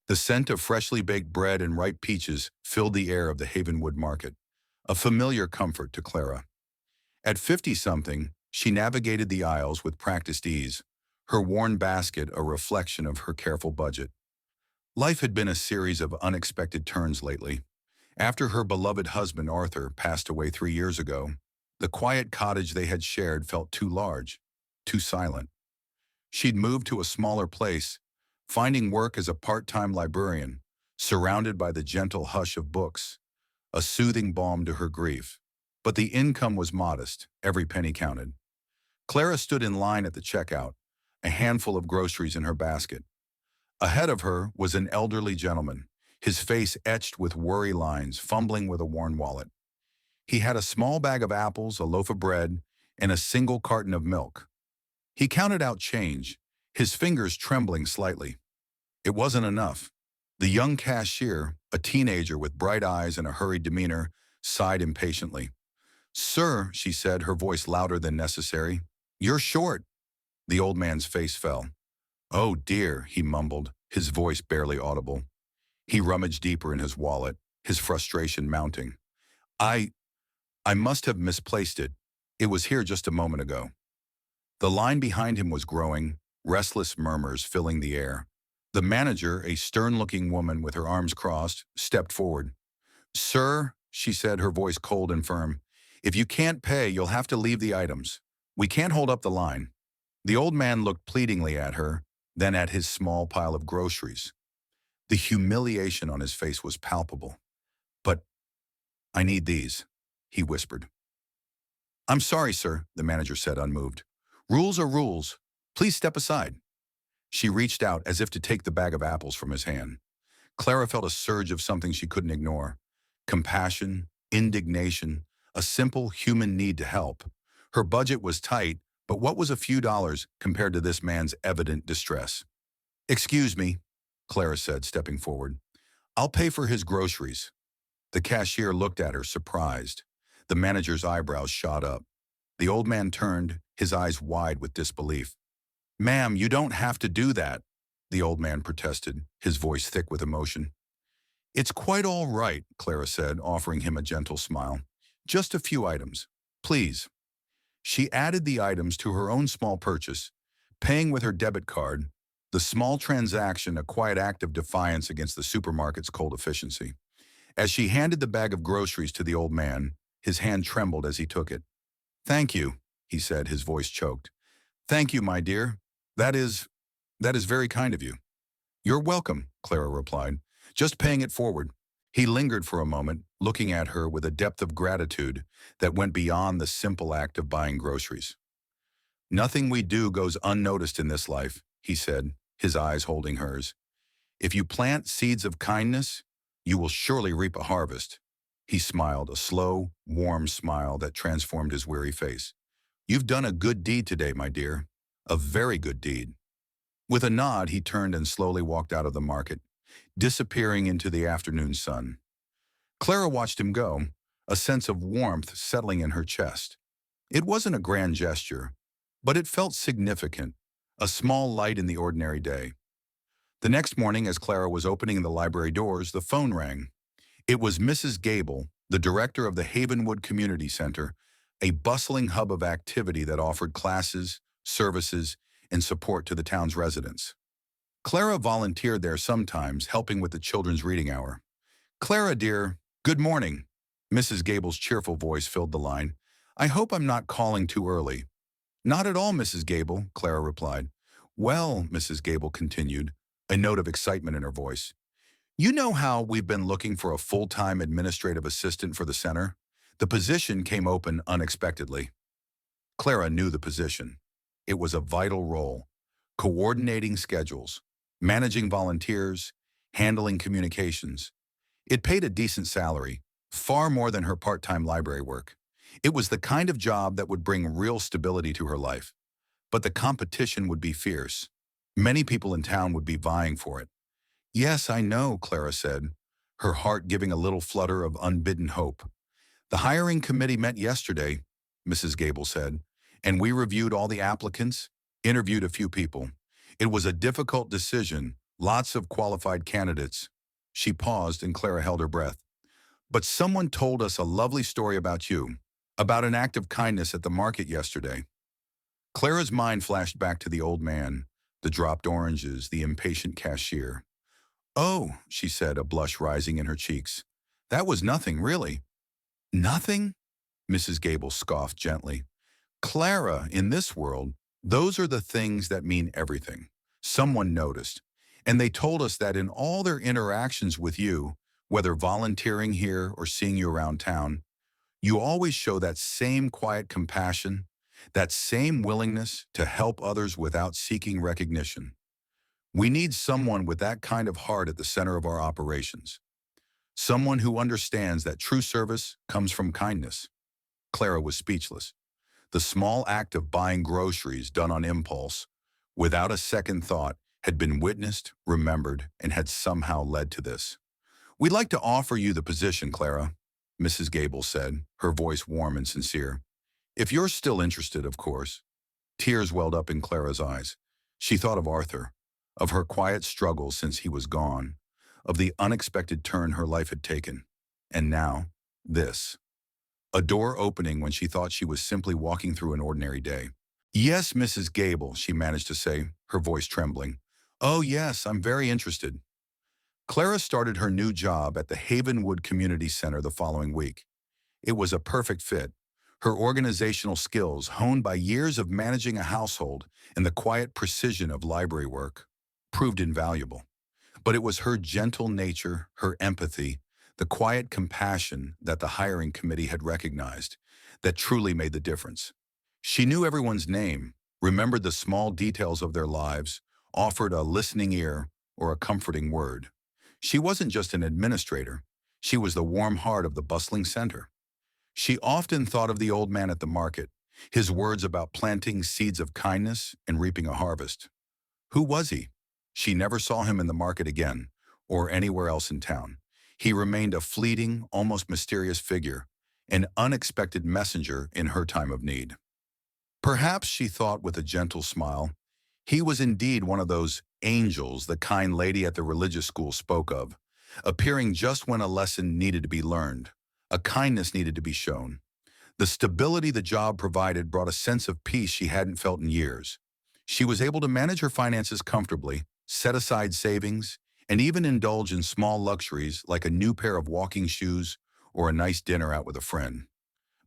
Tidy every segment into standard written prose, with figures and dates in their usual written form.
The scent of freshly baked bread and ripe peaches filled the air of the Havenwood market, a familiar comfort to Clara. At 50-something, she navigated the aisles with practiced ease, her worn basket a reflection of her careful budget. Life had been a series of unexpected turns lately. After her beloved husband Arthur passed away 3 years ago, the quiet cottage they had shared felt too large, too silent. She'd moved to a smaller place, finding work as a part-time librarian, surrounded by the gentle hush of books, a soothing balm to her grief. But the income was modest, every penny counted. Clara stood in line at the checkout, a handful of groceries in her basket. Ahead of her was an elderly gentleman, his face etched with worry lines, fumbling with a worn wallet. He had a small bag of apples, a loaf of bread, and a single carton of milk. He counted out change, his fingers trembling slightly. It wasn't enough. The young cashier, a teenager with bright eyes and a hurried demeanor, sighed impatiently. "Sir," she said, her voice louder than necessary, "you're short." The old man's face fell. "Oh dear," he mumbled, his voice barely audible. He rummaged deeper in his wallet, his frustration mounting. I, I must have misplaced it. It was here just a moment ago." The line behind him was growing, restless murmurs filling the air. The manager, a stern-looking woman with her arms crossed, stepped forward. "Sir," she said, her voice cold and firm, "if you can't pay, you'll have to leave the items. We can't hold up the line." The old man looked pleadingly at her, then at his small pile of groceries. The humiliation on his face was palpable. "But I need these," he whispered. "I'm sorry, sir," the manager said, unmoved. "Rules are rules. Please step aside." She reached out as if to take the bag of apples from his hand. Clara felt a surge of something she couldn't ignore. Compassion, indignation, a simple human need to help. Her budget was tight, but what was a few dollars compared to this man's evident distress? "Excuse me," Clara said, stepping forward. "I'll pay for his groceries." The cashier looked at her, surprised. The manager's eyebrows shot up. The old man turned, his eyes wide with disbelief. "Ma'am, you don't have to do that," the old man protested, his voice thick with emotion. "It's quite all right," Clara said, offering him a gentle smile. "Just a few items. Please." She added the items to her own small purchase, paying with her debit card, the small transaction a quiet act of defiance against the supermarket's cold efficiency. As she handed the bag of groceries to the old man, his hand trembled as he took it. "Thank you," he said, his voice choked. "Thank you, my dear. That is very kind of you." "You're welcome," Clara replied, "just paying it forward." He lingered for a moment, looking at her with a depth of gratitude that went beyond the simple act of buying groceries. "Nothing we do goes unnoticed in this life," he said, his eyes holding hers. "If you plant seeds of kindness, you will surely reap a harvest." He smiled, a slow, warm smile that transformed his weary face. "You've done a good deed today, my dear. A very good deed." With a nod, he turned and slowly walked out of the market, disappearing into the afternoon sun. Clara watched him go, a sense of warmth settling in her chest. It wasn't a grand gesture, but it felt significant, a small light in the ordinary day. The next morning, as Clara was opening the library doors, the phone rang. It was Mrs. Gable, the director of the Havenwood Community Center, a bustling hub of activity that offered classes, services, and support to the town's residents. Clara volunteered there sometimes, helping with the children's reading hour. "Clara, dear, good morning." Mrs. Gable's cheerful voice filled the line. "I hope I'm not calling too early." "Not at all, Mrs. Gable," Clara replied. "Well," Mrs. Gable continued, a note of excitement in her voice, "you know how we've been looking for a full-time administrative assistant for the center? The position came open unexpectedly." Clara knew the position. It was a vital role, coordinating schedules, managing volunteers, handling communications. It paid a decent salary, far more than her part-time library work. It was the kind of job that would bring real stability to her life. But the competition would be fierce. Many people in town would be vying for it. "Yes, I know," Clara said, her heart giving a little flutter of unbidden hope. "The hiring committee met yesterday," Mrs. Gable said, "and we reviewed all the applicants, interviewed a few people. It was a difficult decision, Lots of qualified candidates. She paused and Clara held her breath. But someone told us a lovely story about you, about an act of kindness at the market yesterday. Clara's mind flashed back to the old man, the dropped oranges, the impatient cashier. Oh, she said, a blush rising in her cheeks. That was nothing, really. Nothing? Mrs. Gable scoffed gently. Clara, in this world, those are the things that mean everything. Someone noticed, and they told us that in all their interactions with you, whether volunteering here or seeing you around town, you always show that same quiet compassion, that same willingness to help others without seeking recognition. We need someone with that kind of heart at the center of our operations. Someone who understands that true service comes from kindness. Clara was speechless. The small act of buying groceries done on impulse, without a second thought, had been witnessed, remembered, and had somehow led to this. We'd like to offer you the position, Clara, Mrs. Gable said, her voice warm and sincere. If you're still interested, of course. Tears welled up in Clara's eyes. She thought of Arthur, of her quiet struggle since he was gone, of the unexpected turn her life had taken. And now, this. A door opening when she thought she was simply walking through an ordinary day. Yes, Mrs. Gable, she managed to say, her voice trembling. Oh yes, I'm very interested. Clara started her new job at the Havenwood Community Center the following week. It was a perfect fit. Her organizational skills, honed by years of managing a household and the quiet precision of library work, proved invaluable. But it was her gentle nature, her empathy, the quiet compassion that the hiring committee had recognized that truly made the difference. She knew everyone's name, remembered the small details of their lives, offered a listening ear or a comforting word. She wasn't just an administrator. She was the warm heart of the bustling center. She often thought of the old man at the market, his words about planting seeds of kindness and reaping a harvest. Who was he? She never saw him in the market again, or anywhere else in town. He remained a fleeting, almost mysterious figure, an unexpected messenger in her time of need. Perhaps, she thought with a gentle smile, he was indeed one of those angels the kind lady at the religious school spoke of, appearing just when a lesson needed to be learned, a kindness needed to be shown. The stability the job provided brought a sense of peace she hadn't felt in years. She was able to manage her finances comfortably, set aside savings, and even indulge in small luxuries like a new pair of walking shoes or a nice dinner out with a friend.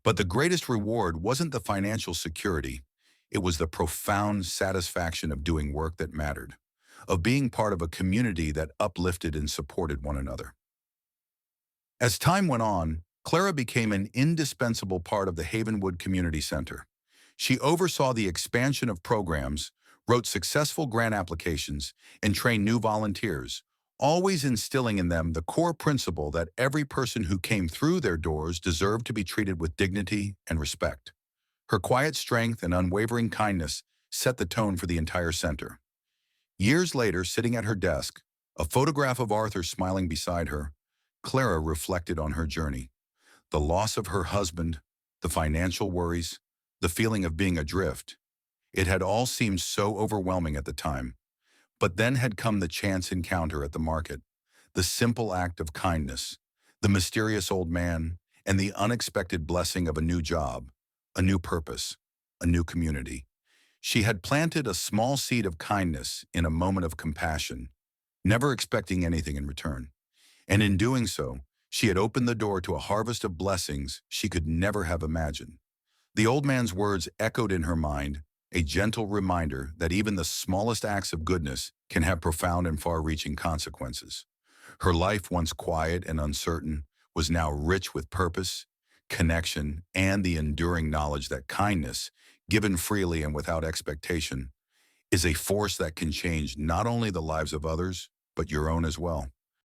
But the greatest reward wasn't the financial security. It was the profound satisfaction of doing work that mattered, of being part of a community that uplifted and supported one another. As time went on, Clara became an indispensable part of the Havenwood Community Center. She oversaw the expansion of programs, wrote successful grant applications, and trained new volunteers, always instilling in them the core principle that every person who came through their doors deserved to be treated with dignity and respect. Her quiet strength and unwavering kindness set the tone for the entire center. Years later, sitting at her desk, a photograph of Arthur smiling beside her, Clara reflected on her journey. The loss of her husband, the financial worries, the feeling of being adrift. It had all seemed so overwhelming at the time. But then had come the chance encounter at the market, the simple act of kindness, the mysterious old man, and the unexpected blessing of a new job, a new purpose, a new community. She had planted a small seed of kindness in a moment of compassion, never expecting anything in return. And in doing so, she had opened the door to a harvest of blessings she could never have imagined. The old man's words echoed in her mind, a gentle reminder that even the smallest acts of goodness can have profound and far-reaching consequences. Her life, once quiet and uncertain, was now rich with purpose, connection, and the enduring knowledge that kindness, given freely and without expectation, is a force that can change not only the lives of others, but your own as well.